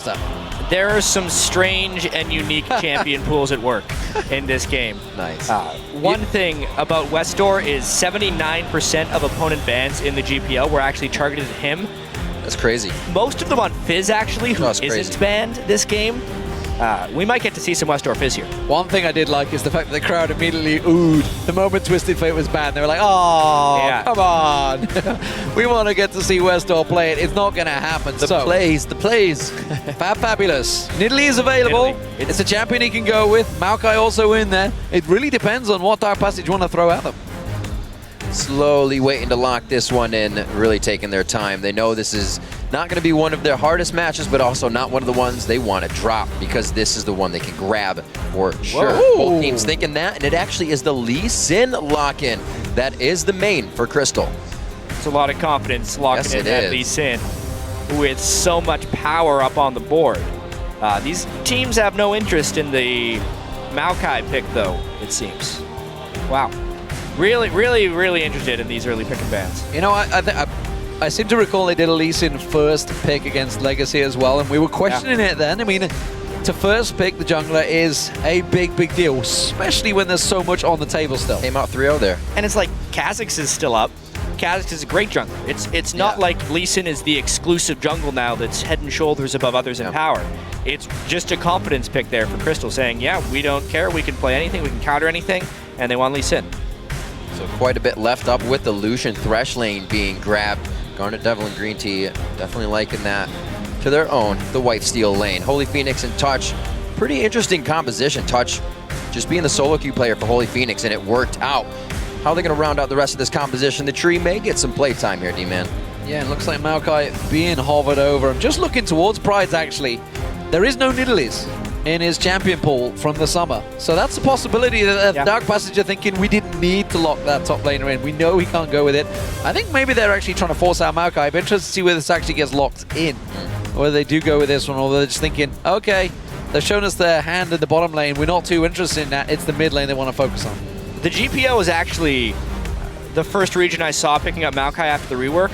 faster. There are some strange and unique champion pools at work in this game. Nice. One thing about westdoor is 79% of opponent bans in the GPL were actually targeted at him. That's crazy. Most of them on Fizz, actually, who That's isn't crazy. banned this game. We might get to see some westdoor Fizz here. One thing I did like is the fact that the crowd immediately oohed the moment Twisted Fate was banned. They were like, oh, Yeah. come on. We want to get to see westdoor play it. It's not going to happen. The plays. fabFabulous. Nidalee is available. Nidalee. It's a champion he can go with. Maokai also in there. It really depends on what Dark Passage you want to throw at them. Slowly waiting to lock this one in, really taking their time. They know this is not going to be one of their hardest matches, but also not one of the ones they want to drop, because this is the one they can grab for sure. Whoa. Both teams thinking that, and it actually is the Lee Sin lock-in that is the main for Crystal. It's a lot of confidence locking Yes, in it that is. Lee Sin with so much power up on the board. These teams have no interest in the Maokai pick, though, it seems. Wow. Really, really, really interested in these early pick and bans. You know, I seem to recall they did a Lee Sin first pick against Legacy as well, and we were questioning it then. I mean, to first pick the jungler is a big, big deal, especially when there's so much on the table still. Came out 3-0 there. And it's like Kha'Zix is still up. Kha'Zix is a great jungler. It's not like Lee Sin is the exclusive jungle now that's head and shoulders above others in power. It's just a confidence pick there for Crystal, saying, yeah, we don't care, we can play anything, we can counter anything, and they want Lee Sin. So quite a bit left up with the Lucian Thresh lane being grabbed. GarnetDevil and GreenTea definitely liking that to their own. The White Steel lane. HolyPhoenix and Touch, pretty interesting composition. Touch just being the solo queue player for HolyPhoenix, and it worked out. How are they going to round out the rest of this composition? The tree may get some playtime here, D-Man. Yeah, it looks like Maokai being hovered over. I'm just looking towards Prydz, actually. There is no Nidalees in his champion pool from the summer. So that's a possibility that Dark Passage are thinking we didn't need to lock that top laner in. We know he can't go with it. I think maybe they're actually trying to force out Maokai. I'm interested to see whether this actually gets locked in. Or whether they do go with this one, or they're just thinking, okay, they've shown us their hand in the bottom lane. We're not too interested in that. It's the mid lane they want to focus on. The GPO was actually the first region I saw picking up Maokai after the rework,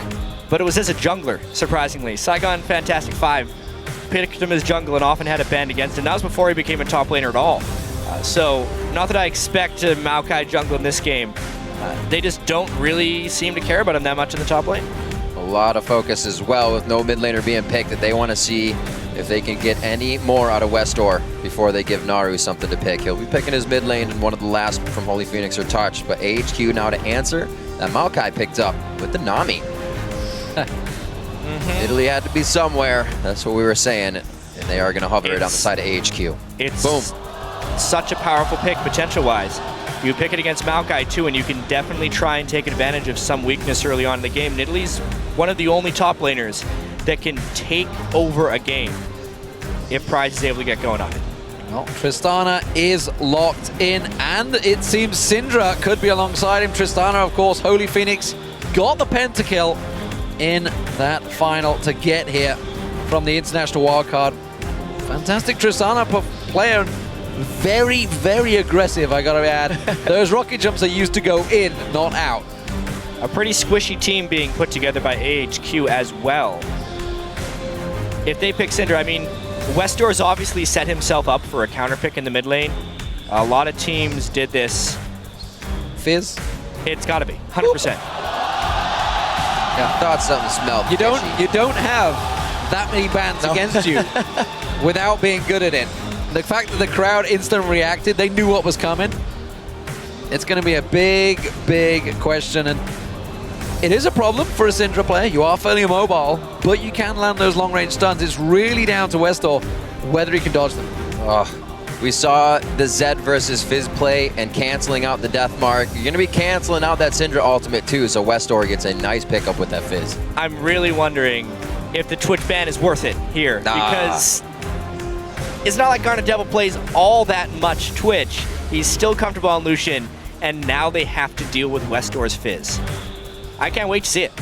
but it was as a jungler, surprisingly. Saigon Fantastic 5 picked him as jungle and often had a band against him. That was before he became a top laner at all. So, not that I expect a Maokai jungle in this game. They just don't really seem to care about him that much in the top lane. A lot of focus as well with no mid laner being picked, that they want to see if they can get any more out of westdoor before they give Naru something to pick. He'll be picking his mid lane, and one of the last from HolyPhoenix or Touch. But AHQ now to answer that Maokai picked up with the Nami. Italy had to be somewhere. That's what we were saying. And they are going to hover it on the side of AHQ. It's boom. Such a powerful pick potential-wise. You pick it against Maokai too, and you can definitely try and take advantage of some weakness early on in the game. Italy's one of the only top laners that can take over a game if Prydz is able to get going on it. Well, Tristana is locked in, and it seems Syndra could be alongside him. Tristana, of course, HolyPhoenix got the pentakill in that final to get here from the international wildcard. Fantastic Tristana player. Very, very aggressive, I gotta add. Those rocket jumps are used to go in, not out. A pretty squishy team being put together by AHQ as well. If they pick Syndra, I mean, westdoor's obviously set himself up for a counter pick in the mid lane. A lot of teams did this. Fizz? It's gotta be, 100%. Yeah, thought something smelled. You don't have that many bans against you without being good at it. The fact that the crowd instantly reacted, they knew what was coming. It's going to be a big, big question, and it is a problem for a Syndra player. You are fairly mobile, but you can land those long-range stuns. It's really down to westdoor whether he can dodge them. We saw the Zed versus Fizz play and canceling out the death mark. You're going to be canceling out that Syndra ultimate too, so westdoor gets a nice pickup with that Fizz. I'm really wondering if the Twitch ban is worth it here, because it's not like GarnetDevil plays all that much Twitch. He's still comfortable on Lucian, and now they have to deal with westdoor's Fizz. I can't wait to see it.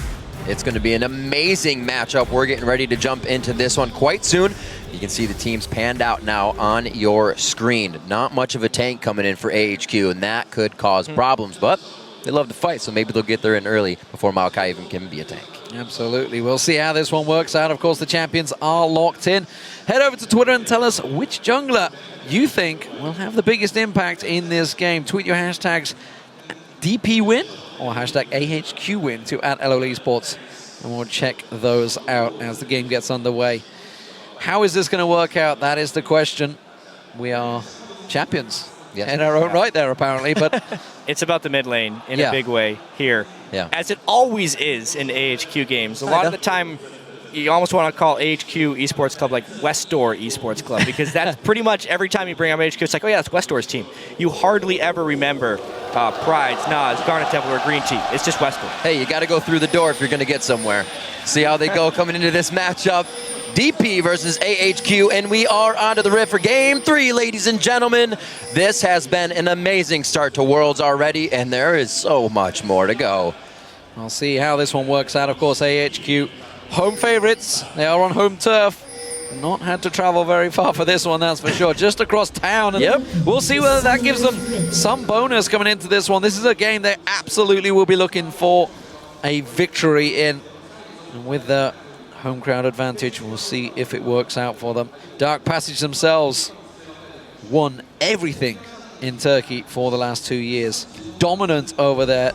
It's going to be an amazing matchup. We're getting ready to jump into this one quite soon. You can see the teams panned out now on your screen. Not much of a tank coming in for AHQ, and that could cause problems, but they love to fight, so maybe they'll get there in early before Maokai even can be a tank. Absolutely. We'll see how this one works out. Of course, the champions are locked in. Head over to Twitter and tell us which jungler you think will have the biggest impact in this game. Tweet your hashtags DPWin or hashtag AHQWin to @LOL Esports, and we'll check those out as the game gets underway. How is this going to work out? That is the question. We are champions in our own right there, apparently, but it's about the mid lane in a big way here, as it always is in AHQ games. A lot of the time, you almost want to call AHQ Esports Club like westdoor Esports Club, because that's pretty much every time you bring up AHQ, it's like, oh yeah, that's westdoor's team. You hardly ever remember Prydz, Nas, GarnetDevil, or GreenTea. It's just westdoor. Hey, you got to go through the door if you're going to get somewhere. See how they go coming into this matchup. DP versus AHQ, and we are onto the rift for Game 3, ladies and gentlemen. This has been an amazing start to Worlds already, and there is so much more to go. I'll see how this one works out. Of course, AHQ, home favorites. They are on home turf. Not had to travel very far for this one, that's for sure. Just across town. And we'll see whether that gives them some bonus coming into this one. This is a game they absolutely will be looking for a victory in. And with the home crowd advantage, we'll see if it works out for them. Dark Passage themselves won everything in Turkey for the last 2 years. Dominant over there.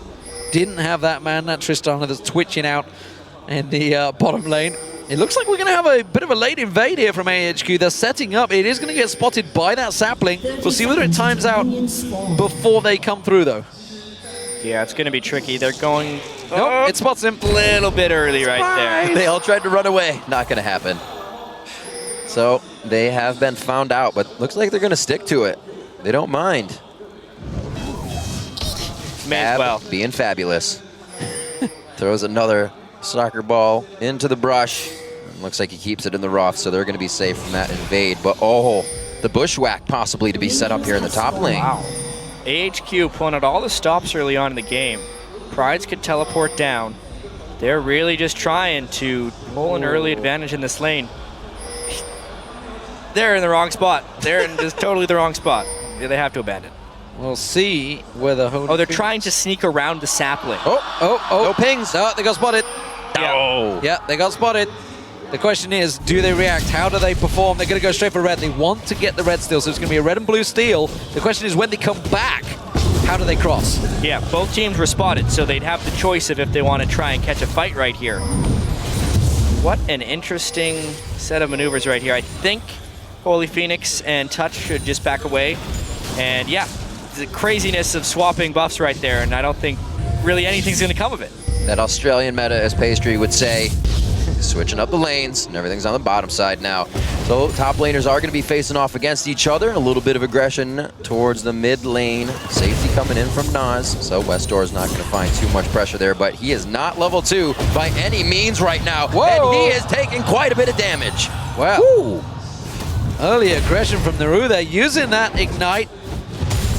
Didn't have that man, that Tristana, that's twitching out in the bottom lane. It looks like we're going to have a bit of a late invade here from AHQ. They're setting up. It is going to get spotted by that sapling. We'll see whether it times out before they come through, though. Yeah, it's going to be tricky. They're going... Nope, it spots him a little bit early right there. They all tried to run away. Not going to happen. So they have been found out, but looks like they're going to stick to it. They don't mind. May as well. Being fabulous. Throws another soccer ball into the brush. Looks like he keeps it in the rough, so they're going to be safe from that invade. But oh, the bushwhack possibly to be set up here in the top lane. Wow. AHQ pulling out all the stops early on in the game. Prydz could teleport down. They're really just trying to pull an early advantage in this lane. They're in the wrong spot. They're in just totally the wrong spot. Yeah, they have to abandon. We'll see whether... Oh, they're trying to sneak around the sapling. Oh. No pings. No, they got spotted. No. Yeah, they got spotted. The question is, do they react? How do they perform? They're going to go straight for red. They want to get the red steal, so it's going to be a red and blue steal. The question is, when they come back, how do they cross? Yeah, both teams were spotted, so they'd have the choice of if they want to try and catch a fight right here. What an interesting set of maneuvers right here. I think HolyPhoenix and Touch should just back away. And yeah, the craziness of swapping buffs right there, and I don't think really anything's going to come of it. That Australian meta, as Pastry would say, switching up the lanes, and everything's on the bottom side now. So top laners are going to be facing off against each other. A little bit of aggression towards the mid lane. Safety coming in from Nas, so westdoor is not going to find too much pressure there, but he is not level 2 by any means right now. Whoa. And he is taking quite a bit of damage. Wow. Woo. Early aggression from Naru. They're using that ignite.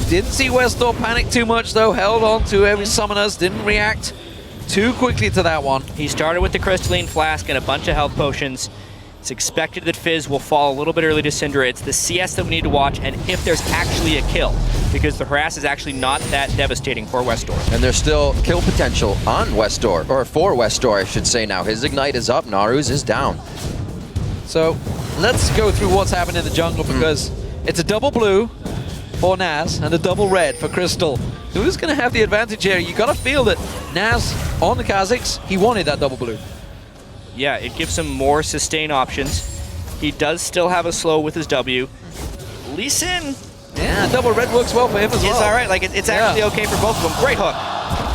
Didn't see westdoor panic too much, though. Held on to every summoners. Didn't react too quickly to that one. He started with the crystalline flask and a bunch of health potions. It's expected that Fizz will fall a little bit early to Syndra. It's the CS that we need to watch, and if there's actually a kill, because the harass is actually not that devastating for westdoor. And there's still kill potential on westdoor, or for westdoor, I should say now. His ignite is up, Naru's is down. So let's go through what's happened in the jungle, because it's a double blue for Naz and a double red for Crystal. Who's going to have the advantage here? You got to feel that Naz on the Kazakhs, he wanted that double blue. Yeah, it gives him more sustain options. He does still have a slow with his W. Lee Sin. Yeah, double red works well for him as well. It's all right. Like it's actually okay for both of them. Great hook.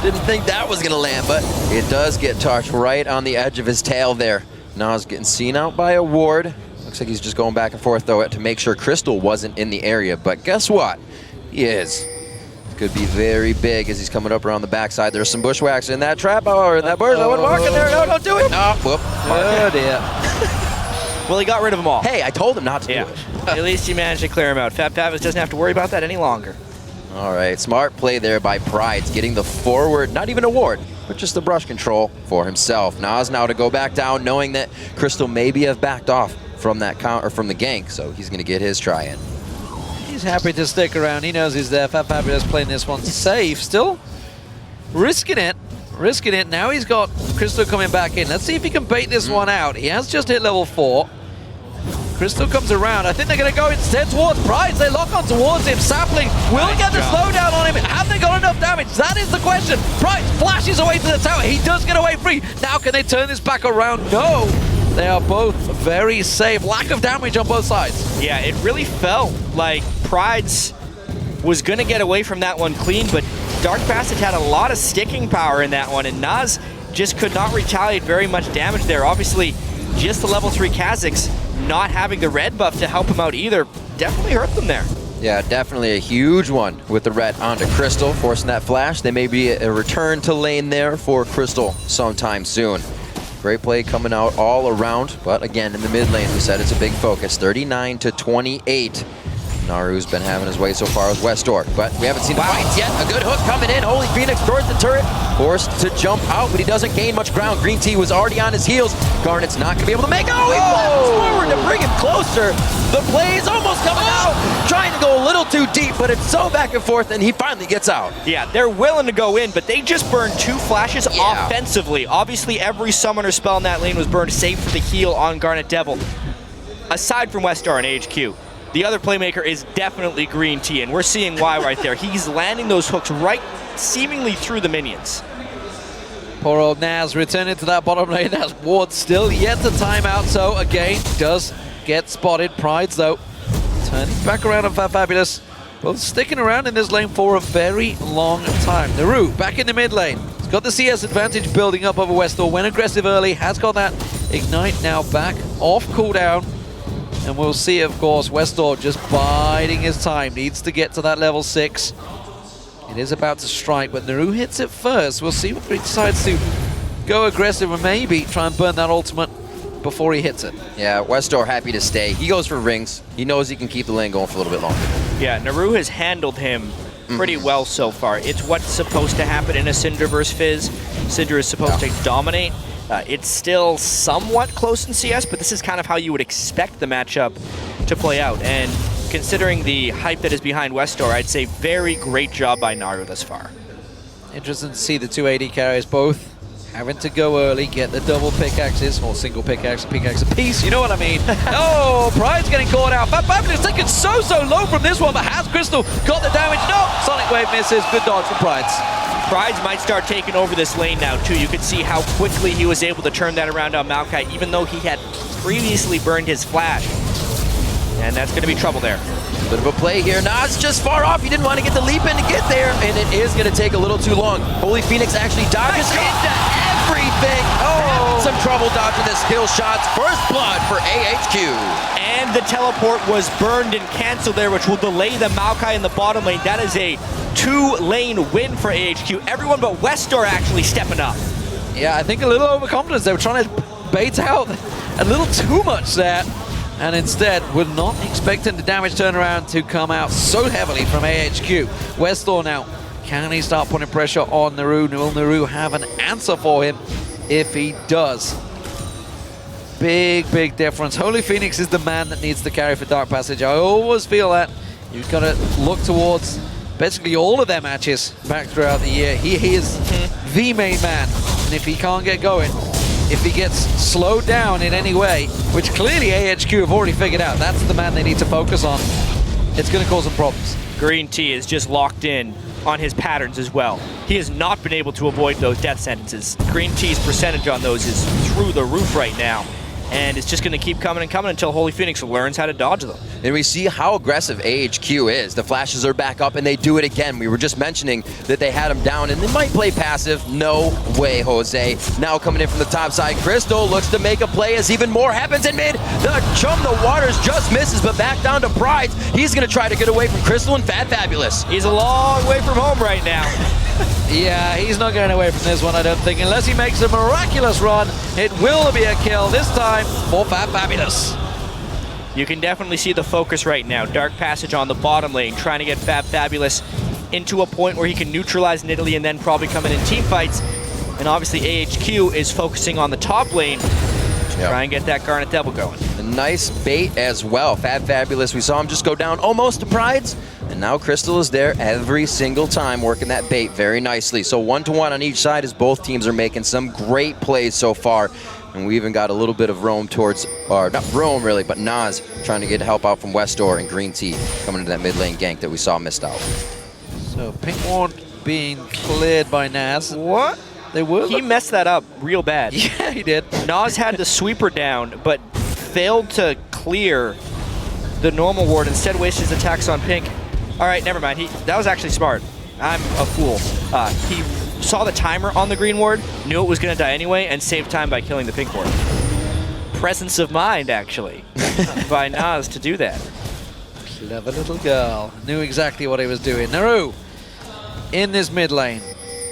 Didn't think that was going to land, but it does get touched right on the edge of his tail there. Nas getting seen out by a ward. Looks like he's just going back and forth, though, to make sure Crystal wasn't in the area. But guess what? He is. Could be very big as he's coming up around the backside. There's some bushwhacks in that trap, or in that bush. I wouldn't walk in there. No, don't do it. Oh, whoop. Oh, dear. Well, he got rid of them all. Hey, I told him not to do it. At least he managed to clear him out. fabFabulous doesn't have to worry about that any longer. All right, smart play there by Prydz, getting the forward, not even a ward, but just the brush control for himself. Nas now to go back down, knowing that Crystal maybe have backed off from that count or from the gank, so he's going to get his try in. He's happy to stick around. He knows he's there. fabFabulous playing this one safe. Still risking it risking it. Now he's got Crystal coming back in. Let's see if he can bait this one out. He has just hit level 4. Crystal comes around. I think they're going to go instead towards Prydz. They lock on towards him. Sapling will get the slowdown on him. Have they got enough damage? That is the question. Prydz flashes away to the tower. He does get away free. Now can they turn this back around? No. They are both very safe. Lack of damage on both sides. Yeah, it really felt like Prydz was going to get away from that one clean, but Dark Passage had a lot of sticking power in that one, and Naz just could not retaliate very much damage there. Obviously, just the level 3 Kazakhs not having the red buff to help him out either definitely hurt them there. Yeah, definitely a huge one with the red onto Crystal, forcing that flash. There may be a return to lane there for Crystal sometime soon. Great play coming out all around, but again, in the mid lane, we said it's a big focus. 39-28. Naru's been having his way so far with westdoor, but we haven't seen the fights yet. A good hook coming in. HolyPhoenix towards the turret. Forced to jump out, but he doesn't gain much ground. GreenTea was already on his heels. Garnet's not going to be able to make it. Oh, he flaps forward to bring him closer. The play is almost coming out. Trying to go a little too deep, but it's so back and forth, and he finally gets out. Yeah, they're willing to go in, but they just burned 2 flashes offensively. Obviously, every summoner spell in that lane was burned, save for the heal on GarnetDevil. Aside from westdoor and AHQ, the other playmaker is definitely GreenTea, and we're seeing why right there. He's landing those hooks right seemingly through the minions. Poor old Naz returning to that bottom lane as Ward still yet to time out, so again, does get spotted. Prydz, though, turning back around on fabFabulous. Both sticking around in this lane for a very long time. Naru back in the mid lane. He's got the CS advantage building up over westdoor. Went aggressive early, has got that Ignite now back off cooldown. And we'll see, of course, westdoor just biding his time. Needs to get to that level 6. It is about to strike, but Naru hits it first. We'll see whether he decides to go aggressive or maybe try and burn that ultimate before he hits it. Yeah, westdoor happy to stay. He goes for rings. He knows he can keep the lane going for a little bit longer. Yeah, Naru has handled him pretty well so far. It's what's supposed to happen in a Syndra versus Fizz. Syndra is supposed to dominate. It's still somewhat close in CS, but this is kind of how you would expect the matchup to play out. And considering the hype that is behind westdoor, I'd say very great job by Naru thus far. Interesting to see the 2 AD carriers both having to go early, get the double pickaxes, or single pickaxe a piece, you know what I mean. Oh, Prydz getting caught out. fabFabulous taken so low from this one, but has Crystal got the damage? No! Sonic Wave misses. Good dodge from Prydz. Prydz might start taking over this lane now, too. You could see how quickly he was able to turn that around on Maokai, even though he had previously burned his flash. And that's going to be trouble there. Bit of a play here. Naz just far off. He didn't want to get the leap in to get there, and it is going to take a little too long. HolyPhoenix actually dodges into everything. Oh, some trouble dodging the skill shots. First blood for AHQ. And the teleport was burned and canceled there, which will delay the Maokai in the bottom lane. That is a 2-lane win for AHQ. Everyone but westdoor actually stepping up. Yeah, I think a little overconfidence. They were trying to bait out a little too much there. And instead, we're not expecting the damage turnaround to come out so heavily from AHQ. westdoor now, can he start putting pressure on Naru? Will Naru have an answer for him if he does? Big difference. HolyPhoenix is the man that needs to carry for Dark Passage. I always feel that. You've got to look towards basically all of their matches back throughout the year. He is the main man. And if he can't get going, if he gets slowed down in any way, which clearly AHQ have already figured out, that's the man they need to focus on, it's going to cause some problems. GreenTea is just locked in on his patterns as well. He has not been able to avoid those death sentences. GreenTea's percentage on those is through the roof right now. And it's just going to keep coming and coming until HolyPhoenix learns how to dodge them. And we see how aggressive AHQ is. The flashes are back up, and they do it again. We were just mentioning that they had him down, and they might play passive. No way, Jose. Now coming in from the top side, Crystal looks to make a play as even more happens in mid. The Waters just misses, but back down to Prydz. He's going to try to get away from Crystal and fabFabulous. He's a long way from home right now. Yeah, he's not going away from this one, I don't think. Unless he makes a miraculous run, it will be a kill, this time for fabFabulous. You can definitely see the focus right now. Dark Passage on the bottom lane, trying to get fabFabulous into a point where he can neutralize Nidalee and then probably come in team fights. And obviously AHQ is focusing on the top lane, Try and get that GarnetDevil going. A nice bait as well. fabFabulous, we saw him just go down almost to Prydz, and now Crystal is there every single time working that bait very nicely. So 1-to-1 on each side as both teams are making some great plays so far. And we even got a little bit of roam towards, or not roam really, but Nas trying to get help out from westdoor and GreenTea coming into that mid lane gank that we saw missed out. So pink ward being cleared by Nas. What? They were. He messed that up real bad. Yeah, he did. Nas had the sweeper down, but failed to clear the normal ward. Instead, wasted his attacks on pink. All right, never mind. That was actually smart. I'm a fool. He saw the timer on the green ward, knew it was going to die anyway, and saved time by killing the pink ward. Presence of mind, actually, by Nas to do that. Clever little girl. Knew exactly what he was doing. Naru in this mid lane.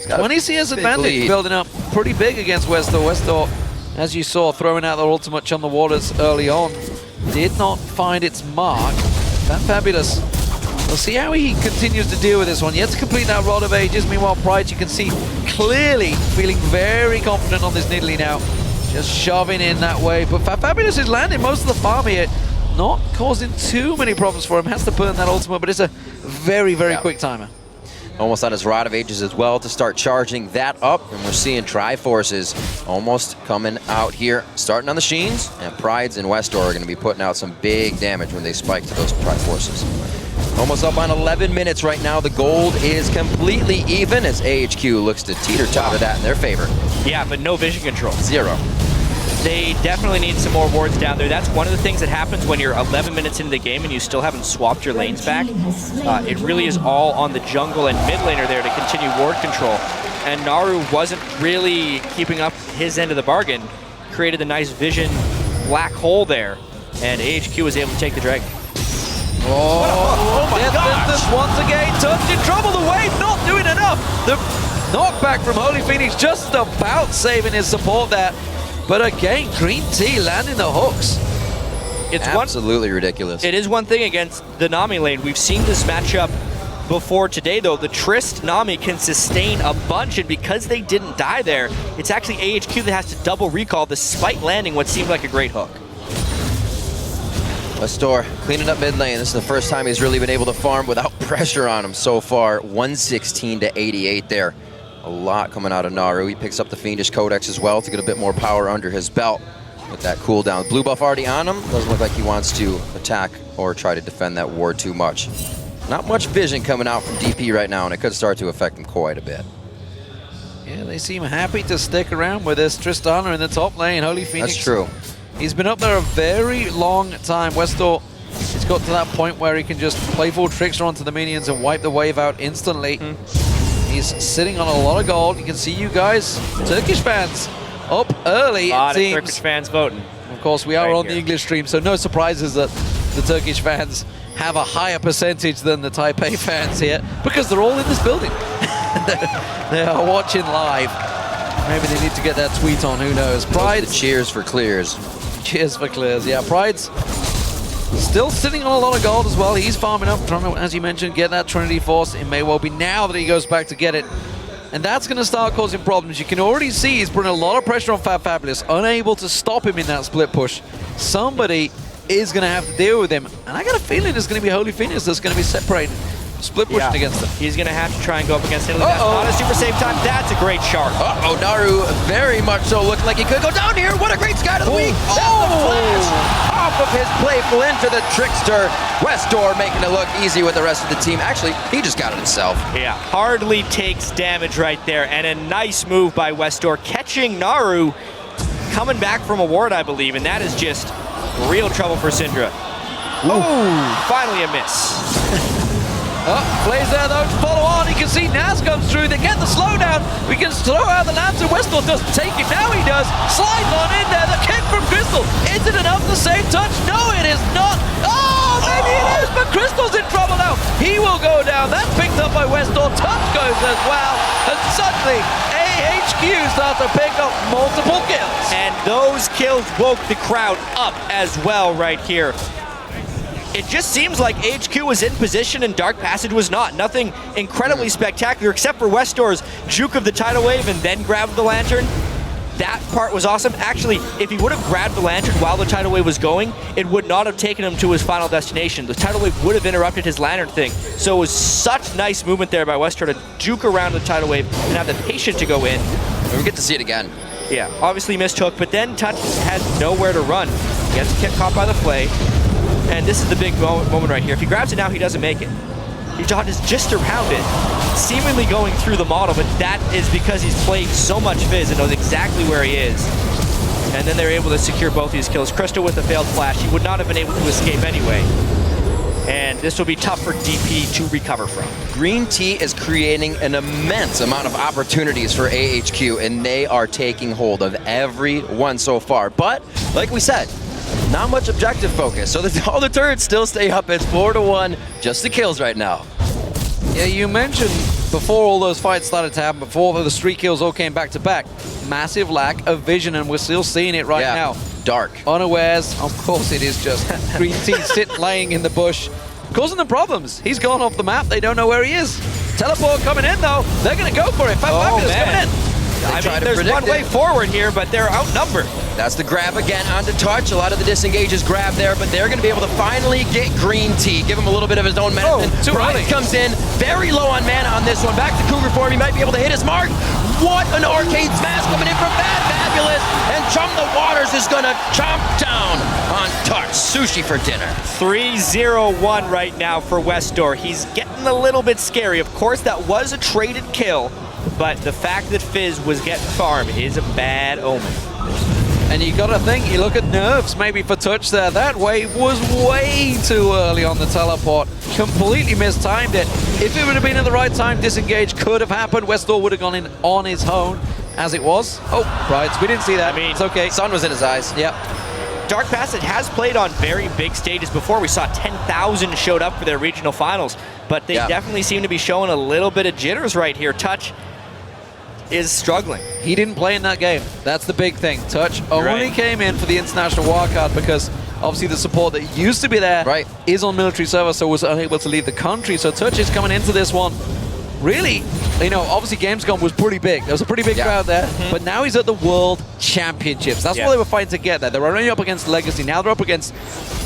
20 CS advantage building up pretty big against westdoor. westdoor, as you saw, throwing out their ultimate Chun the Waters early on, did not find its mark. fabFabulous. We'll see how he continues to deal with this one. Yet to complete that Rod of Ages. Meanwhile, Prydz, you can see clearly feeling very confident on this Nidalee now. Just shoving in that way. But fabFabulous is landing most of the farm here. Not causing too many problems for him. Has to burn that ultimate, but it's a very, very quick timer. Almost on his Rod of Ages as well to start charging that up. And we're seeing Triforces almost coming out here. Starting on the Sheens, and Prydz and westdoor are going to be putting out some big damage when they spike to those Triforces. Almost up on 11 minutes right now. The gold is completely even as AHQ looks to teeter-totter that in their favor. Yeah, but no vision control. 0. They definitely need some more wards down there. That's one of the things that happens when you're 11 minutes into the game and you still haven't swapped your lanes back. It really is all on the jungle and mid laner there to continue ward control. And Naru wasn't really keeping up his end of the bargain. Created a nice vision black hole there. And AHQ was able to take the dragon. Oh my gosh! Once again, Touch in trouble. The wave not doing enough. The knockback from HolyPhoenix just about saving his support there. But again, GreenTea landing the hooks. It's absolutely ridiculous. It is one thing against the Nami lane. We've seen this matchup before today, though. The Trist Nami can sustain a bunch, and because they didn't die there, it's actually AHQ that has to double recall despite landing what seemed like a great hook. westdoor cleaning up mid lane. This is the first time he's really been able to farm without pressure on him so far. 116 to 88 there. A lot coming out of Naru. He picks up the Fiendish Codex as well to get a bit more power under his belt with that cooldown. Blue buff already on him. Doesn't look like he wants to attack or try to defend that ward too much. Not much vision coming out from DP right now, and it could start to affect him quite a bit. Yeah, they seem happy to stick around with this Tristana in the top lane. HolyPhoenix. That's true. He's been up there a very long time. westdoor, he's got to that point where he can just play full Trickster onto the minions and wipe the wave out instantly. He's sitting on a lot of gold. You can see you guys, Turkish fans, up early. A lot of Turkish fans voting. Of course, we are on the English stream, so no surprises that the Turkish fans have a higher percentage than the Taipei fans here, because they're all in this building. They are watching live. Maybe they need to get that tweet on, who knows. Prydz. Cheers for clears. Cheers for clears, yeah. Prydz still sitting on a lot of gold as well. He's farming up, trying to, as you mentioned, get that Trinity Force. It may well be now that he goes back to get it. And that's going to start causing problems. You can already see he's putting a lot of pressure on fabFabulous, unable to stop him in that split push. Somebody is going to have to deal with him. And I got a feeling it's going to be HolyPhoenix that's going to be separated, split pushing against him. He's going to have to try and go up against Italy. That's not a super safe time. That's a great shark. Naru very much so looking like he could go down here. What a great Sky to the Week. That's the flash off of his playful into the Trickster. westdoor making it look easy with the rest of the team. Actually, he just got it himself. Yeah, hardly takes damage right there. And a nice move by westdoor, catching Naru, coming back from a ward, I believe. And that is just real trouble for Syndra. Oh, finally a miss. Plays there though to follow on. You can see Nas comes through. They get the slowdown. We can throw out the Lance, and westdoor doesn't take it. Now he does. Slides on in there. The kick from Crystal. Is it enough to save Touch? No, it is not. Oh, maybe it is, but Crystal's in trouble now. He will go down. That's picked up by westdoor. Touch goes as well. And suddenly, AHQ starts to pick up multiple kills. And those kills woke the crowd up as well right here. It just seems like HQ was in position and Dark Passage was not. Nothing incredibly spectacular except for westdoor's juke of the tidal wave and then grab the lantern. That part was awesome. Actually, if he would have grabbed the lantern while the tidal wave was going, it would not have taken him to his final destination. The tidal wave would have interrupted his lantern thing. So it was such nice movement there by westdoor to juke around the tidal wave and have the patience to go in. We get to see it again. Yeah, obviously missed hook, but then Touch had nowhere to run. He gets caught by the flay, and this is the big moment right here. If he grabs it now, he doesn't make it. He dodges just around it, seemingly going through the model, but that is because he's played so much Fizz and knows exactly where he is. And then they're able to secure both these kills. Crystal with a failed flash. He would not have been able to escape anyway. And this will be tough for DP to recover from. GreenTea is creating an immense amount of opportunities for AHQ, and they are taking hold of every one so far. But, like we said, not much objective focus, so all the turrets still stay up. It's 4-1, just the kills right now. Yeah, you mentioned before all those fights started to happen, before the streak kills all came back to back, massive lack of vision, and we're still seeing it right now. Dark. Unawares, of course it is just GreenTea laying in the bush, causing them problems. He's gone off the map, they don't know where he is. Teleport coming in though, they're gonna go for it. fabFabulous coming in. I mean, there's one way forward here, but they're outnumbered. That's the grab again onto Touch. A lot of the disengage is grab there, but they're going to be able to finally get GreenTea. Give him a little bit of his own medicine. Prydz comes in, very low on mana on this one. Back to Cougar form. He might be able to hit his mark. What an arcade smash coming in from fabFabulous. And Chum the Waters is going to chomp down on Touch. Sushi for dinner. 3-0-1 right now for westdoor. He's getting a little bit scary. Of course, that was a traded kill, but the fact that Fizz was getting farmed is a bad omen. And you gotta think, you look at nerves maybe for Touch there. That wave was way too early on the teleport. Completely mistimed it. If it would have been at the right time, disengage could have happened. westdoor would have gone in on his own, as it was. Oh, Prydz, we didn't see that. I mean, it's okay. Sun was in his eyes. Yep. Dark Passage has played on very big stages before. We saw 10,000 showed up for their regional finals, but they definitely seem to be showing a little bit of jitters right here. Touch is struggling. He didn't play in that game. That's the big thing. Touch only came in for the international wildcard because obviously the support that used to be there is on military service, so was unable to leave the country. So Touch is coming into this one. Really, you know, obviously Gamescom was pretty big. There was a pretty big crowd there, but now he's at the World Championships. That's what they were fighting to get there. They were only up against Legacy. Now they're up against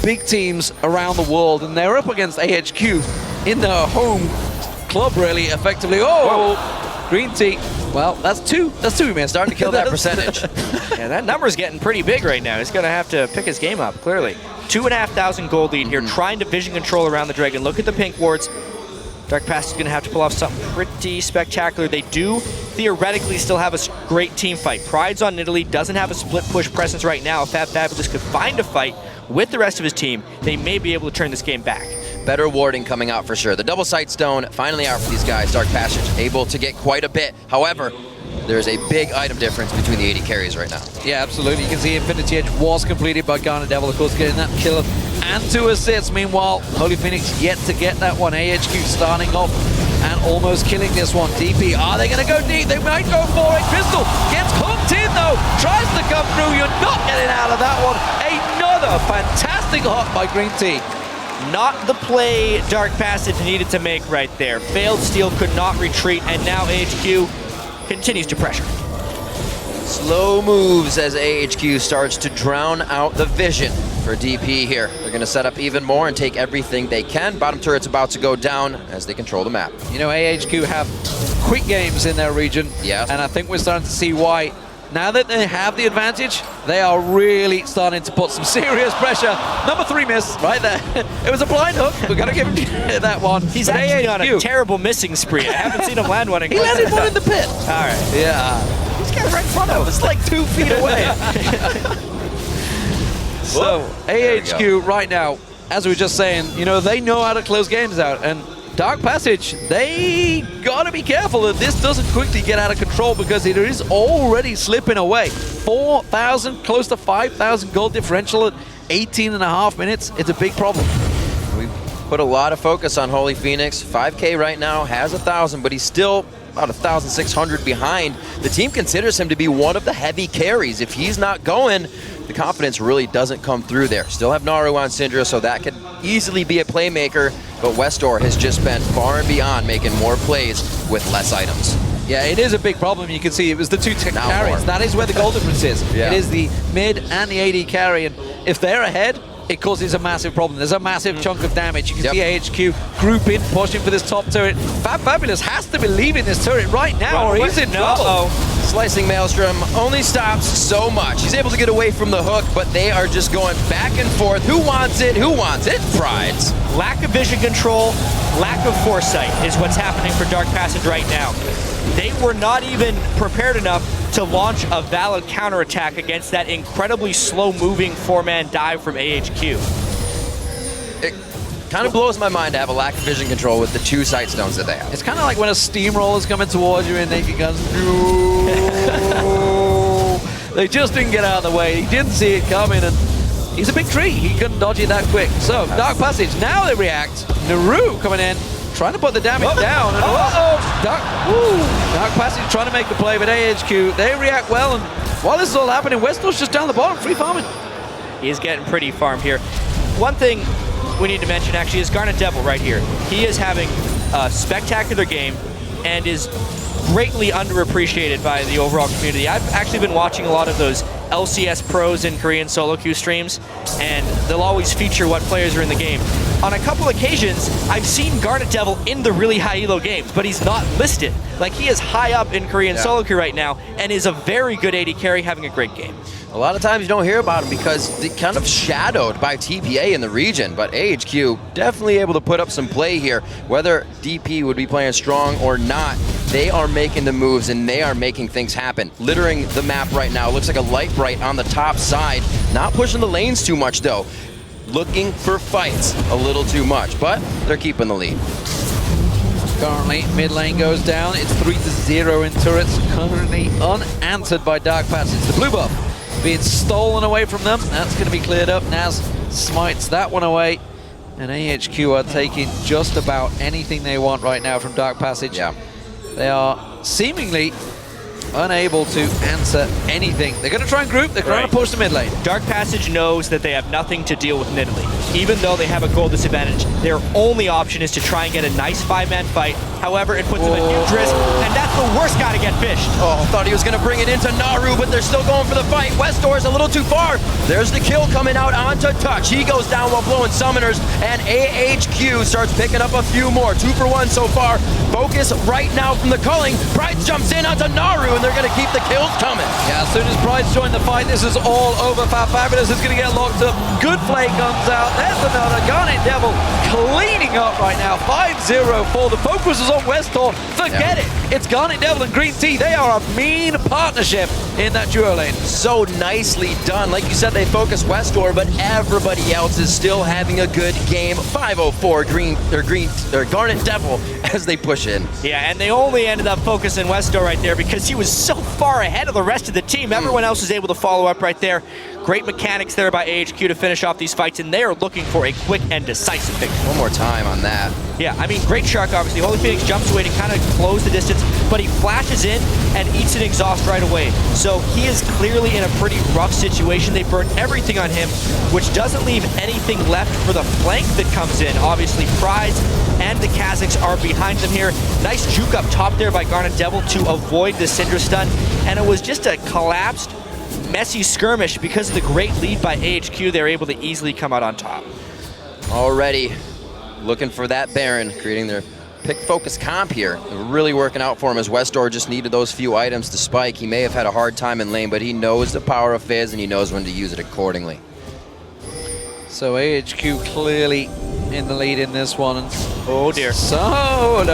big teams around the world, and they're up against AHQ in their home club, really, effectively. GreenTea. Well, that's two he missed. Starting to kill that percentage. Yeah, that number's getting pretty big right now. He's going to have to pick his game up, clearly. 2,500 gold lead here, trying to vision control around the dragon. Look at the pink wards. Dark Passage is going to have to pull off something pretty spectacular. They do theoretically still have a great team fight. Prydz on Italy doesn't have a split push presence right now. If fabFabulous could find a fight with the rest of his team, they may be able to turn this game back. Better warding coming out for sure. The double sight stone finally out for these guys. Dark Passage able to get quite a bit. However, there's a big item difference between the 80 carries right now. Yeah, absolutely. You can see Infinity Edge was completed by GarnetDevil, of course, getting that kill and 2 assists. Meanwhile, HolyPhoenix yet to get that one. AHQ starting off and almost killing this one. DP, are they going to go deep? They might go for it. Crystal gets hooked in, though. Tries to come through. You're not getting out of that one. Another fantastic hop by GreenTea. Not the play Dark Passage needed to make right there. Failed steal, could not retreat, and now AHQ continues to pressure. Slow moves as AHQ starts to drown out the vision for DP here. They're going to set up even more and take everything they can. Bottom turret's about to go down as they control the map. You know, AHQ have quick games in their region, and I think we're starting to see why. Now that they have the advantage, they are really starting to put some serious pressure. Number 3 miss right there. It was a blind hook. We're going to give him that one. He's actually on a terrible missing spree. I haven't seen him land one. He landed one in the pit. All right. Yeah. He's got right in front of him. It's like 2 feet away. So, AHQ right now, as we were just saying, you know, they know how to close games out. And Dark Passage, they gotta be careful that this doesn't quickly get out of control because it is already slipping away. 4,000, close to 5,000 gold differential at 18.5 minutes. It's a big problem. We put a lot of focus on HolyPhoenix. 5K right now, has 1,000, but he's still about 1,600 behind. The team considers him to be one of the heavy carries. If he's not going, the confidence really doesn't come through there. Still have Naru on Syndra, so that could easily be a playmaker, but westdoor has just been far and beyond making more plays with less items. Yeah, it is a big problem. You can see it was the two Now carries. more. That is where the goal difference is. Yeah. It is the mid and the AD carry, and if they're ahead, it causes a massive problem. There's a massive chunk of damage. You can see AHQ grouping, pushing for this top turret. fabFabulous has to be leaving this turret right now, or he's in trouble. Slicing Maelstrom only stops so much. He's able to get away from the hook, but they are just going back and forth. Who wants it? Who wants it? Prydz. Lack of vision control, lack of foresight is what's happening for Dark Passage right now. They were not even prepared enough to launch a valid counterattack against that incredibly slow-moving four-man dive from AHQ. It kind of blows my mind to have a lack of vision control with the 2 sight stones that they have. It's kind of like when a steamroller's coming towards you and naked guns. They just didn't get out of the way. He didn't see it coming, and he's a big tree. He couldn't dodge it that quick. So, Dark Passage, now they react. Naru coming in, trying to put the damage down. And Dark Passage trying to make the play, but AHQ, they react well. And while this is all happening, westdoor's just down the bottom, free farming. He's getting pretty farmed here. One thing we need to mention actually is GarnetDevil right here. He is having a spectacular game and is greatly underappreciated by the overall community. I've actually been watching a lot of those LCS pros in Korean solo queue streams, and they'll always feature what players are in the game. On a couple occasions, I've seen GarnetDevil in the really high elo games, but he's not listed. Like, he is high up in Korean solo queue right now, and is a very good AD carry, having a great game. A lot of times you don't hear about him because they're kind of shadowed by TPA in the region, but AHQ definitely able to put up some play here. Whether DP would be playing strong or not, they are making the moves and they are making things happen. Littering the map right now. Looks like a light bright on the top side. Not pushing the lanes too much though. Looking for fights a little too much, but they're keeping the lead. Currently, mid lane goes down. It's 3-0 in turrets. Currently unanswered by Dark Passage. The blue buff being stolen away from them. That's going to be cleared up. Naz smites that one away. And AHQ are taking just about anything they want right now from Dark Passage. Yeah. They are seemingly unable to answer anything. They're going to try and group. They're trying to push the mid lane. Dark Passage knows that they have nothing to deal with Nidalee. Even though they have a goal disadvantage, their only option is to try and get a nice 5-man fight. However, it puts them at huge risk, and that's the worst guy to get fished. Oh, thought he was going to bring it into Naru, but they're still going for the fight. westdoor's a little too far. There's the kill coming out onto Touch. He goes down while blowing summoners, and AHQ starts picking up a few more. 2 for 1 so far. Focus right now from the culling. Prydz jumps in onto Naru, and they're going to keep the kills coming. Yeah, as soon as Prydz joined the fight, this is all over. fabFabulous is going to get locked up. Good play comes out. There's another. GarnetDevil cleaning up right now. 5-0 the focus is on westdoor. Forget it. It's GarnetDevil and GreenTea. They are a mean partnership in that duo lane. So nicely done. Like you said, they focus westdoor, but everybody else is still having a good game. 504 GarnetDevil as they push in. Yeah, and they only ended up focusing westdoor right there because he was so far ahead of the rest of the team. Everyone else was able to follow up right there. Great mechanics there by AHQ to finish off these fights, and they are looking for a quick and decisive victory. One more time on that. Yeah, I mean, great Shark, obviously. HolyPhoenix jumps away to kind of close the distance, but he flashes in and eats an exhaust right away. So he is clearly in a pretty rough situation. They burn everything on him, which doesn't leave anything left for the flank that comes in. Obviously, Prydz and the Kazakhs are behind them here. Nice juke up top there by GarnetDevil to avoid the Syndra stun, and it was just a collapsed, messy skirmish. Because of the great lead by AHQ, they're able to easily come out on top. Already looking for that Baron, creating their pick focus comp here. Really working out for him as westdoor just needed those few items to spike. He may have had a hard time in lane, but he knows the power of Fizz and he knows when to use it accordingly. So AHQ clearly in the lead in this one. Oh dear. Solo.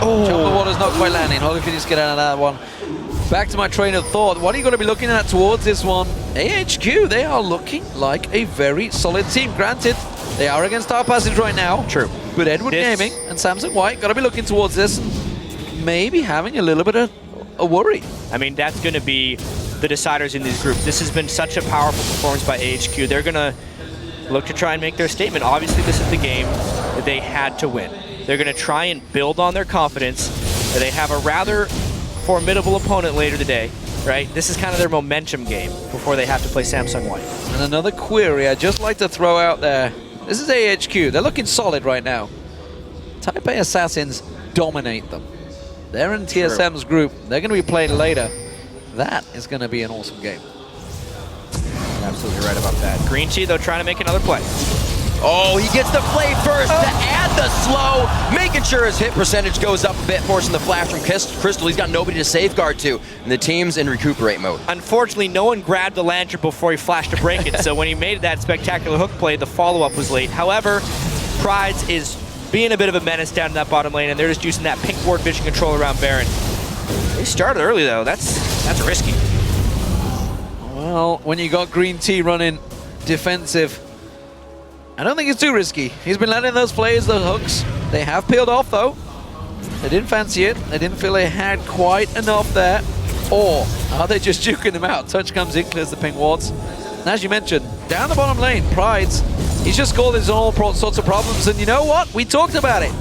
Oh. Jump the water's not quite landing. HolyPhoenix get out of that one. Back to my train of thought. What are you going to be looking at towards this one? AHQ, they are looking like a very solid team. Granted, they are against Dark Passage right now. True. But Edward Gaming and Samson White got to be looking towards this and maybe having a little bit of a worry. I mean, that's going to be the deciders in these groups. This has been such a powerful performance by AHQ. They're going to look to try and make their statement. Obviously, this is the game that they had to win. They're going to try and build on their confidence. They have a rather formidable opponent later today, right? This is kind of their momentum game before they have to play Samsung White. And another query I'd just like to throw out there. This is AHQ. They're looking solid right now. Type A Assassins dominate them. They're in TSM's group. They're going to be playing later. That is going to be an awesome game. You're absolutely right about that. GreenTea, though, trying to make another play. Oh, he gets the play first to add the slow, making sure his hit percentage goes up a bit, forcing the flash from Crystal. He's got nobody to safeguard to, and the team's in recuperate mode. Unfortunately, no one grabbed the lantern before he flashed to break it, so when he made that spectacular hook play, the follow-up was late. However, Prydz is being a bit of a menace down in that bottom lane, and they're just using that pink ward vision control around Baron. They started early, though. That's risky. Well, when you got GreenTea running defensive, I don't think it's too risky. He's been letting those plays, those hooks. They have peeled off, though. They didn't fancy it. They didn't feel they had quite enough there. Or are they just juking him out? Touch comes in, clears the ping wards. And as you mentioned, down the bottom lane, Prydz, he's just causing all sorts of problems. And you know what? We talked about it.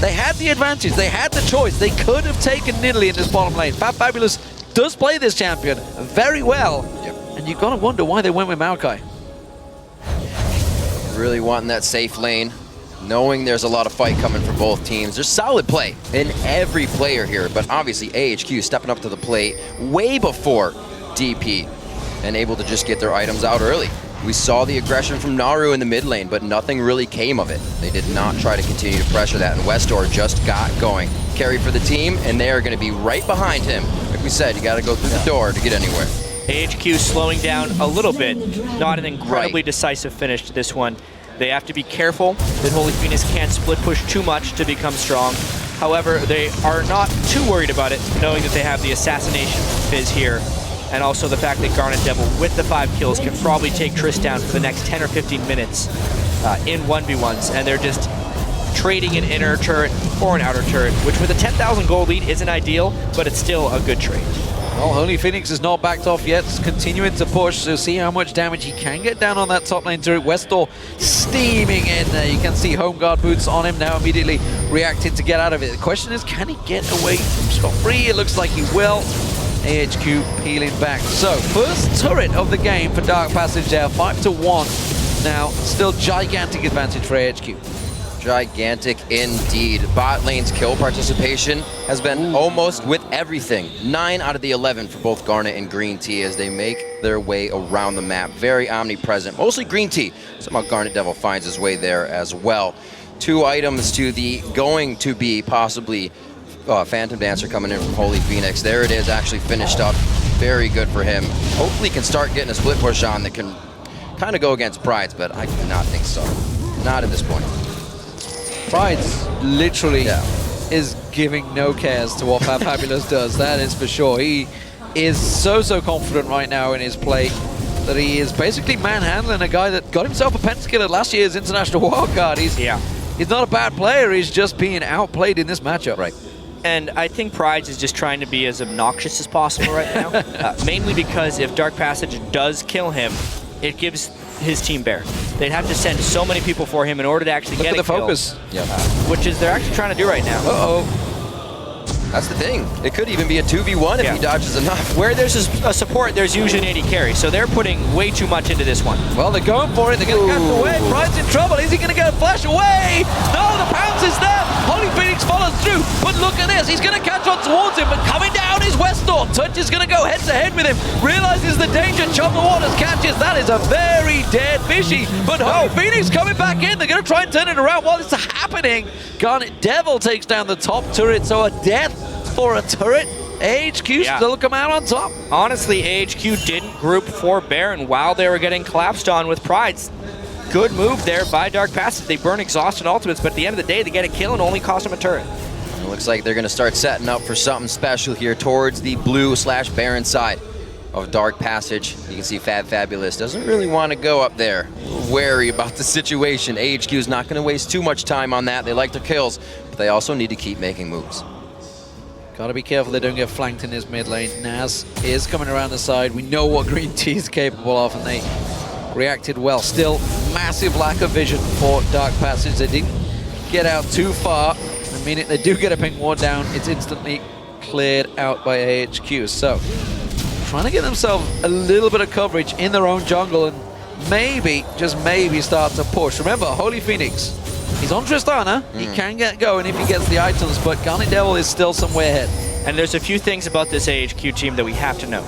They had the advantage. They had the choice. They could have taken Nidalee in this bottom lane. fabFabulous does play this champion very well. Yep. And you've got to wonder why they went with Maokai. Really wanting that safe lane, knowing there's a lot of fight coming for both teams. There's solid play in every player here, but obviously AHQ stepping up to the plate way before DP and able to just get their items out early. We saw the aggression from Naru in the mid lane, but nothing really came of it. They did not try to continue to pressure that, and westdoor just got going. Carry for the team, and they are going to be right behind him. Like we said, you got to go through the door to get anywhere. AHQ slowing down a little bit. Not an incredibly decisive finish to this one. They have to be careful that HolyPhoenix can't split push too much to become strong. However, they are not too worried about it, knowing that they have the assassination fizz here, and also the fact that GarnetDevil, with the 5 kills, can probably take Triss down for the next 10 or 15 minutes in 1v1s, and they're just trading an inner turret or an outer turret, which with a 10,000 gold lead isn't ideal, but it's still a good trade. Well, HolyPhoenix is not backed off yet, it's continuing to push, so see how much damage he can get down on that top lane turret. westdoor steaming in there. You can see home guard boots on him now, immediately reacting to get out of it. The question is, can he get away from scot-free? It looks like he will. AHQ peeling back. So, first turret of the game for Dark Passage there, 5-1. Now, still gigantic advantage for AHQ. Gigantic indeed. Bot lane's kill participation has been almost with everything. 9 out of the 11 for both Garnet and GreenTea as they make their way around the map. Very omnipresent. Mostly GreenTea. Somehow GarnetDevil finds his way there as well. 2 items to the going to be possibly Phantom Dancer coming in from HolyPhoenix. There it is, actually finished up. Very good for him. Hopefully he can start getting a split push on that can kind of go against Prydz, but I do not think so. Not at this point. Prydz literally is giving no cares to what fabFabulous does, that is for sure. He is so confident right now in his play that he is basically manhandling a guy that got himself a pentakill at last year's International Wildcard. He's not a bad player, he's just being outplayed in this matchup. Right. And I think Prydz is just trying to be as obnoxious as possible right now, mainly because if Dark Passage does kill him, it gives his team bare. They'd have to send so many people for him in order to actually get a kill. Look at the focus. Which is they're actually trying to do right now. That's the thing. It could even be a 2v1 if he dodges enough. Where there's a support, there's usually an AD carry, so they're putting way too much into this one. Well, they're going for it. They're going to catch away. Prydz in trouble. Is he going to get a flash away? No, the pounce is there. HolyPhoenix follows through, but look at this. He's going to catch on towards him, but coming down is westdoor. Touch is going to go head-to-head with him. Realizes the danger. Chop the waters catches. That is a very dead fishy, but HolyPhoenix coming back in. They're going to try and turn it around while it's happening. GarnetDevil takes down the top turret, so a death for a turret. AHQ still come out on top. Honestly, AHQ didn't group for Baron while they were getting collapsed on with Prydz. Good move there by Dark Passage. They burn exhausted ultimates, but at the end of the day, they get a kill and only cost them a turret. It looks like they're going to start setting up for something special here towards the blue/Baron side of Dark Passage. You can see fabFabulous doesn't really want to go up there. Wary about the situation. AHQ is not going to waste too much time on that. They like their kills, but they also need to keep making moves. Gotta be careful they don't get flanked in his mid lane. Naz is coming around the side. We know what GreenTea is capable of, and they reacted well. Still, massive lack of vision for Dark Passage. They didn't get out too far. The minute they do get a ping ward down, it's instantly cleared out by AHQ. So, trying to get themselves a little bit of coverage in their own jungle and maybe, just maybe, start to push. Remember, HolyPhoenix He's on Tristana. He can get going if he gets the items, but GarnetDevil is still somewhere ahead. And there's a few things about this AHQ team that we have to know.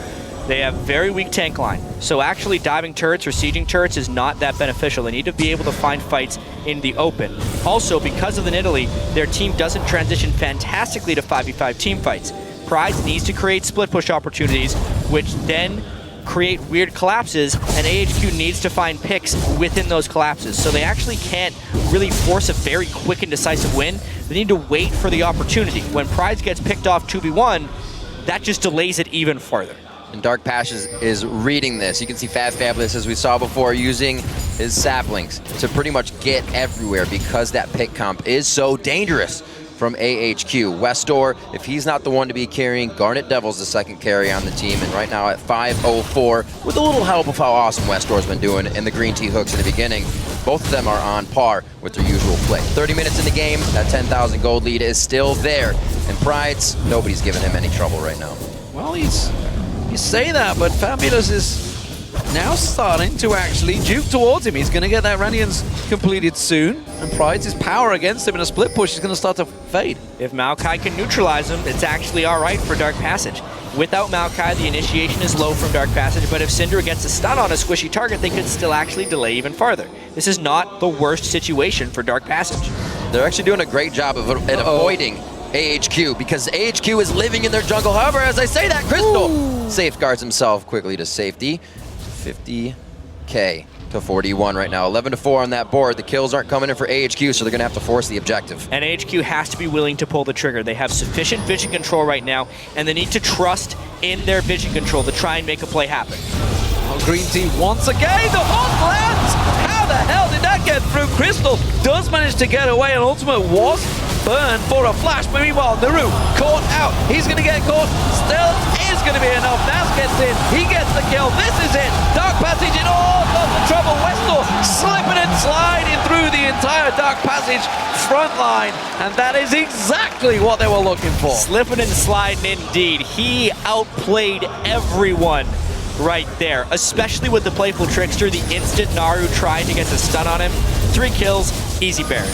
They have very weak tank line, so actually diving turrets or sieging turrets is not that beneficial. They need to be able to find fights in the open. Also, because of the Nidalee, their team doesn't transition fantastically to 5v5 team fights. Prydz needs to create split push opportunities, which then create weird collapses, and AHQ needs to find picks within those collapses. So they actually can't really force a very quick and decisive win. They need to wait for the opportunity. When Prydz gets picked off 2v1, that just delays it even farther. And Dark Passage is reading this. You can see fabFabulous, as we saw before, using his saplings to pretty much get everywhere because that pick comp is so dangerous from AHQ. westdoor, if he's not the one to be carrying, GarnetDevil's the second carry on the team, and right now at 504, with a little help of how awesome westdoor's been doing in the GreenTea hooks in the beginning. Both of them are on par with their usual play. 30 minutes in the game, that 10,000 gold lead is still there. And Prydz, nobody's giving him any trouble right now. Well, you say that, but Fabulous is now starting to actually juke towards him. He's going to get that Radiance completed soon, and Prydz' power against him in a split push is going to start to fade. If Maokai can neutralize him, it's actually all right for Dark Passage. Without Maokai, the initiation is low from Dark Passage, but if Syndra gets a stun on a squishy target, they could still actually delay even farther. This is not the worst situation for Dark Passage. They're actually doing a great job of avoiding AHQ, because AHQ is living in their jungle. However, as I say that, Crystal safeguards himself quickly to safety. 50K to 41 right now. 11-4 on that board. The kills aren't coming in for AHQ, so they're going to have to force the objective. And AHQ has to be willing to pull the trigger. They have sufficient vision control right now, and they need to trust in their vision control to try and make a play happen. Oh, GreenTea once again, the hot lands! How the hell did that get through? Crystal does manage to get away, and Ultimate was burned for a flash, but meanwhile, Naru caught out. He's going to get caught. Still is going to be enough. Nas gets in. He gets the kill. This is it. Dark Passage in all of the trouble. westdoor slipping and sliding through the entire Dark Passage front line, and that is exactly what they were looking for. Slipping and sliding indeed. He outplayed everyone right there, especially with the Playful Trickster. The instant Naru tried to get the stun on him. 3 kills, easy Baron.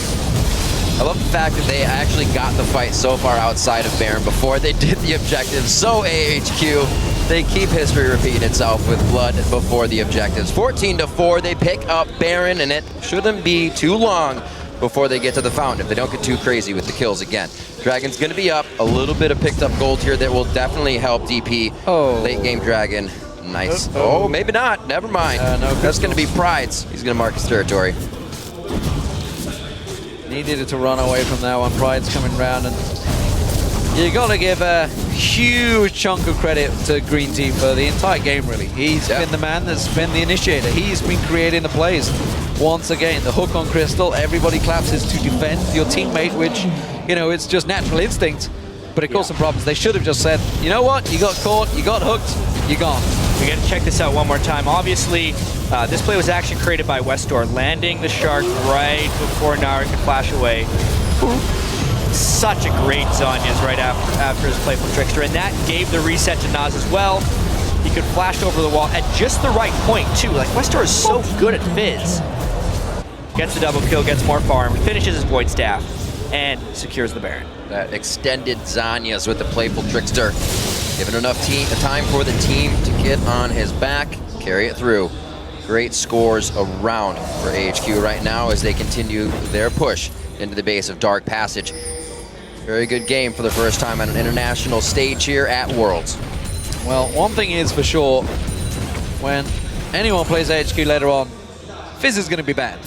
I love the fact that they actually got the fight so far outside of Baron before they did the objectives. So AHQ, they keep history repeating itself with blood before the objectives. 14-4, they pick up Baron, and it shouldn't be too long before they get to the fountain if they don't get too crazy with the kills again. Dragon's gonna be up, a little bit of picked up gold here that will definitely help DP. Late game Dragon, nice. Oh, maybe not, never mind. No, that's gonna be Prydz. He's gonna mark his territory. Needed to run away from that one. Prydz coming round, and you got to give a huge chunk of credit to GreenTea for the entire game, really. He's been the man that's been the initiator. He's been creating the plays. Once again, the hook on Crystal, everybody collapses to defend your teammate, which, you know, it's just natural instinct, but it caused some problems. They should have just said, you know what, you got caught, you got hooked, you're gone. We got to check this out one more time. Obviously, this play was actually created by westdoor, landing the shark right before Naru could flash away. Such a great Zhonya's right after his Playful Trickster, and that gave the reset to Nas as well. He could flash over the wall at just the right point, too. Like, westdoor is so good at Fizz. Gets the double kill, gets more farm, finishes his Void Staff, and secures the Baron. That extended Zhonya's with the Playful Trickster. Giving enough time for the team to get on his back, carry it through. Great scores around for AHQ right now as they continue their push into the base of Dark Passage. Very good game for the first time on an international stage here at Worlds. Well, one thing is for sure, when anyone plays AHQ later on, Fizz is going to be banned.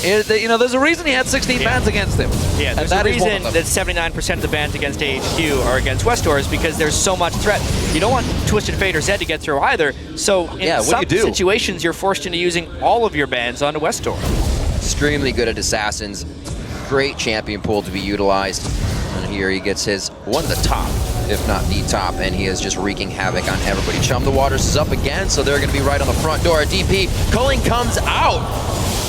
You know, there's a reason he had 16 bans against him. Yeah, there's a reason that 79% of the bans against AHQ are against westdoor is because there's so much threat. You don't want Twisted Fate or Zed to get through either, so in some situations you're forced into using all of your bans onto westdoor. Extremely good at Assassins. Great champion pool to be utilized. And here he gets his one of the top, if not the top, and he is just wreaking havoc on everybody. Chum the Waters is up again, so they're going to be right on the front door. DP, Culling comes out.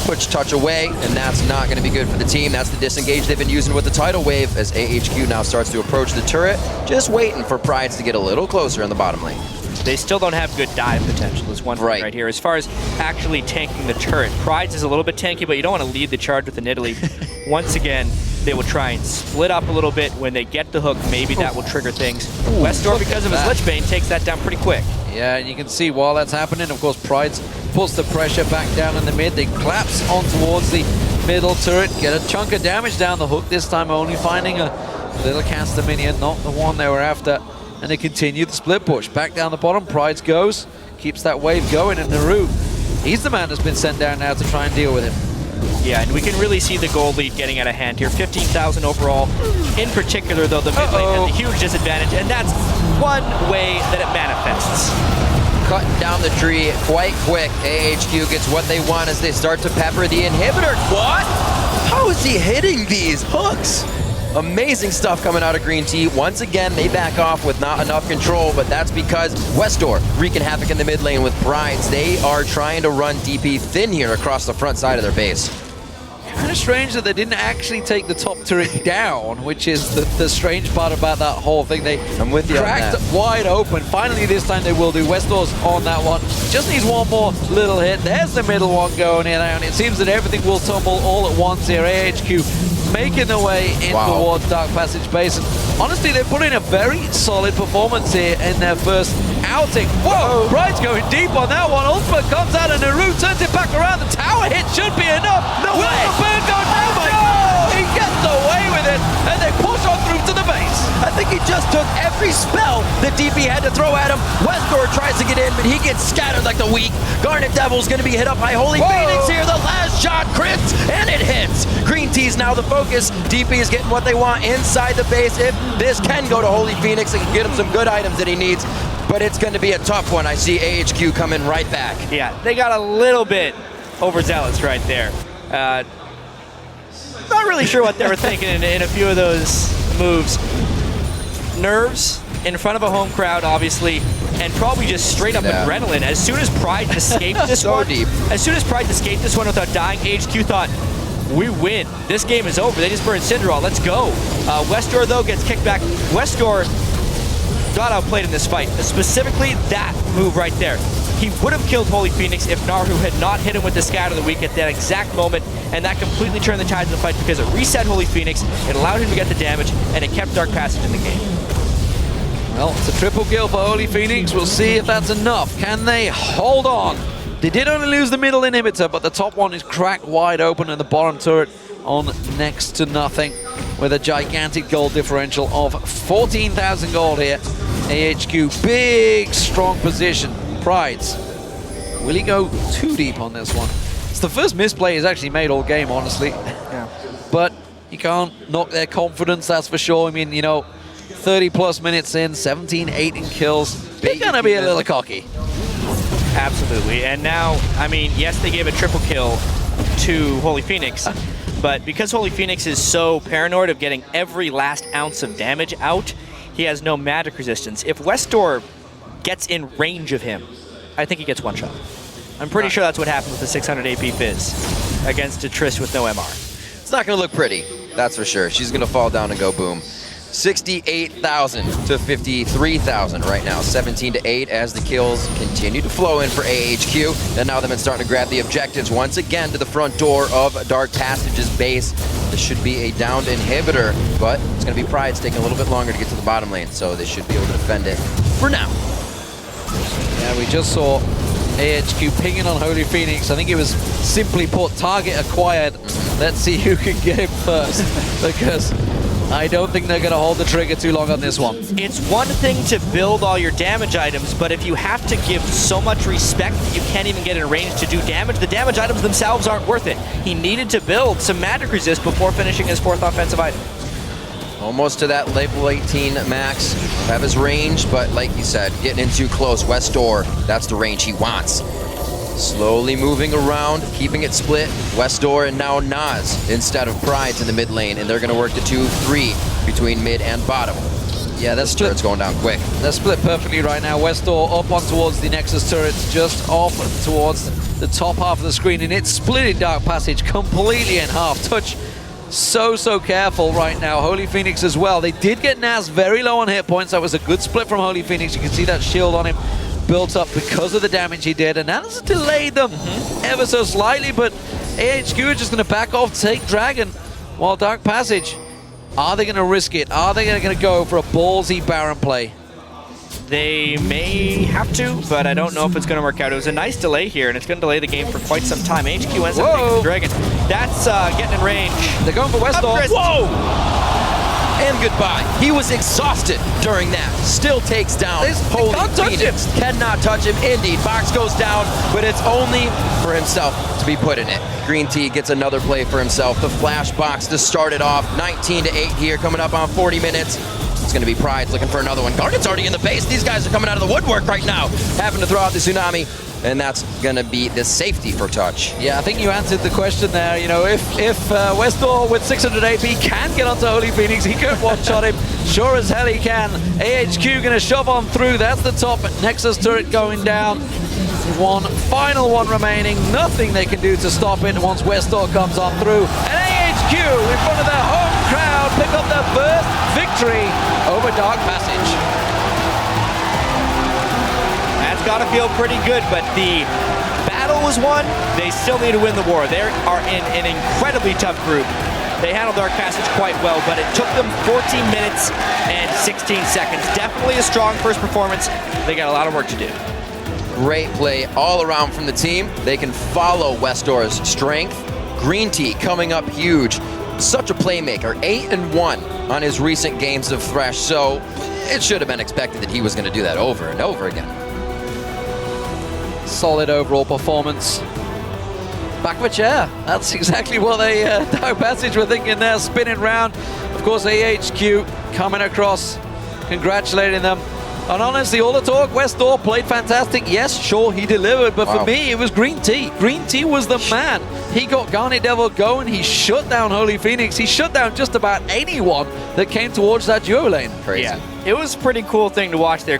Push touch away, and that's not going to be good for the team. That's the disengage they've been using with the tidal wave as AHQ now starts to approach the turret, just waiting for Prydz to get a little closer in the bottom lane. They still don't have good dive potential is one thing right here. As far as actually tanking the turret, Prydz is a little bit tanky, but you don't want to lead the charge with an Italy. Once again, they will try and split up a little bit. When they get the hook, maybe that will trigger things. westdoor, because of his Lich Bane, takes that down pretty quick. Yeah, and you can see while that's happening, of course, Prydz puts the pressure back down in the mid. They collapse on towards the middle turret, get a chunk of damage down the hook, this time only finding a little caster minion, not the one they were after. And they continue the split push. Back down the bottom, Prydz goes, keeps that wave going, and Naru, he's the man that's been sent down now to try and deal with him. Yeah, and we can really see the gold lead getting out of hand here. 15,000 overall. In particular, though, the mid lane has a huge disadvantage, and that's one way that it manifests. Cutting down the tree quite quick. AHQ gets what they want as they start to pepper the inhibitor. What? How is he hitting these hooks? Amazing stuff coming out of GreenTea. Once again, they back off with not enough control, but that's because westdoor wreaking havoc in the mid lane with Prydz. They are trying to run DP thin here across the front side of their base. Kind of strange that they didn't actually take the top turret down, which is the strange part about that whole thing. I'm with you on cracked that. wide open. Finally, this time they will do. westdoor's on that one. Just needs one more little hit. There's the middle one going in, and it seems that everything will tumble all at once here. AHQ making their way in towards Dark Passage base. And honestly, they're putting a very solid performance here in their first outing. Whoa! Prydz going deep on that one. Ultimate comes out and Naru turns it back around. The tower hit should be enough. No way! The burn go down? He gets away with it, and they push on through to the base. I think he just took every spell that DP had to throw at him. westdoor tries to get in, but he gets scattered like the weak. GarnetDevil's going to be hit up by HolyPhoenix here. The last shot crits, and it hits. GreenTea's now the focus. DP is getting what they want inside the base. If this can go to HolyPhoenix, it can get him some good items that he needs, but it's going to be a tough one. I see AHQ coming right back. Yeah, they got a little bit overzealous right there. Not really sure what they were thinking in a few of those moves. Nerves in front of a home crowd, obviously, and probably just straight up adrenaline. As soon as Prydz escaped this one, as soon as Prydz escaped this one without dying, AHQ thought, we win. This game is over. They just burned Cinderall. Let's go. westdoor, though, gets kicked back. westdoor got outplayed in this fight. Specifically, that move right there. He would have killed HolyPhoenix if Naru had not hit him with the Scatter of the Week at that exact moment, and that completely turned the tides of the fight because it reset HolyPhoenix, it allowed him to get the damage, and it kept Dark Passage in the game. Well, it's a triple kill for HolyPhoenix. We'll see if that's enough. Can they hold on? They did only lose the middle inhibitor, but the top one is cracked wide open, and the bottom turret on next to nothing with a gigantic gold differential of 14,000 gold here. AHQ, big, strong position. Prydz, will he go too deep on this one? It's the first misplay he's actually made all game, honestly. Yeah. But you can't knock their confidence, that's for sure. I mean, you know, 30-plus minutes in, 17, 18 kills. They're going to be a little cocky. Absolutely. And now, I mean, yes, they gave a triple kill to HolyPhoenix, but because HolyPhoenix is so paranoid of getting every last ounce of damage out, he has no magic resistance. If westdoor gets in range of him, I think he gets one shot. I'm pretty sure that's what happened with the 600 AP Fizz against a Triss with no MR. It's not going to look pretty, that's for sure. She's going to fall down and go boom. 68,000 to 53,000 right now. 17-8 as the kills continue to flow in for AHQ. And now they've been starting to grab the objectives once again to the front door of Dark Passage's base. This should be a downed inhibitor, but it's going to be Prydz taking a little bit longer to get to the bottom lane, so they should be able to defend it for now. Yeah, we just saw AHQ pinging on HolyPhoenix. I think it was simply put, target acquired. Let's see who can get him first, because I don't think they're going to hold the trigger too long on this one. It's one thing to build all your damage items, but if you have to give so much respect that you can't even get in range to do damage, the damage items themselves aren't worth it. He needed to build some magic resist before finishing his 4th offensive item. Almost to that level 18 max. Have his range, but like you said, getting in too close. westdoor, that's the range he wants. Slowly moving around, keeping it split. westdoor and now Nas instead of Prydz in the mid lane, and they're going to work the 2-3 between mid and bottom. Yeah, that turret's going down quick. They're split perfectly right now. westdoor up on towards the Nexus turret, just off towards the top half of the screen, and it's splitting Dark Passage completely in half. Touch so careful right now. HolyPhoenix as well. They did get Nas very low on hit points. That was a good split from HolyPhoenix. You can see that shield on him. built up because of the damage he did, and that has delayed them ever so slightly, but AHQ are just going to back off, take Dragon, while Dark Passage, are they going to risk it? Are they going to go for a ballsy Baron play? They may have to, but I don't know if it's going to work out. It was a nice delay here, and it's going to delay the game for quite some time. AHQ ends up taking the Dragon. That's getting in range. They're going for westdoor. Whoa! And goodbye. He was exhausted during that. Still takes down HolyPhoenix. Cannot touch him. Indeed, Box goes down, but it's only for himself to be put in it. GreenTea gets another play for himself. The flash box to start it off. 19-8 here, coming up on 40 minutes. It's going to be Prydz looking for another one. Garnet's already in the base. These guys are coming out of the woodwork right now, having to throw out the tsunami. And that's going to be the safety for touch. Yeah, I think you answered the question there. You know, if westdoor with 600 AP can get onto HolyPhoenix, he could one-shot him. Sure as hell he can. AHQ going to shove on through. That's the top Nexus turret going down. One final one remaining. Nothing they can do to stop it once westdoor comes on through. And AHQ in front of their home crowd pick up their first victory over Dark Passage. Got to feel pretty good, but the battle was won. They still need to win the war. They are in an incredibly tough group. They handled Dark Passage quite well, but it took them 14 minutes and 16 seconds. Definitely a strong first performance. They got a lot of work to do. Great play all around from the team. They can follow westdoor's strength. GreenTea coming up huge. Such a playmaker, 8-1 on his recent games of Thresh, so it should have been expected that he was going to do that over and over again. Solid overall performance. Back of a chair. That's exactly what they Dark Passage were thinking there, spinning round. Of course, AHQ coming across, congratulating them. And honestly, all the talk, westdoor played fantastic. Yes, sure, he delivered, but for me, it was GreenTea. GreenTea was the man. He got GarnetDevil going. He shut down HolyPhoenix. He shut down just about anyone that came towards that duo lane. Crazy. Yeah, it was a pretty cool thing to watch there.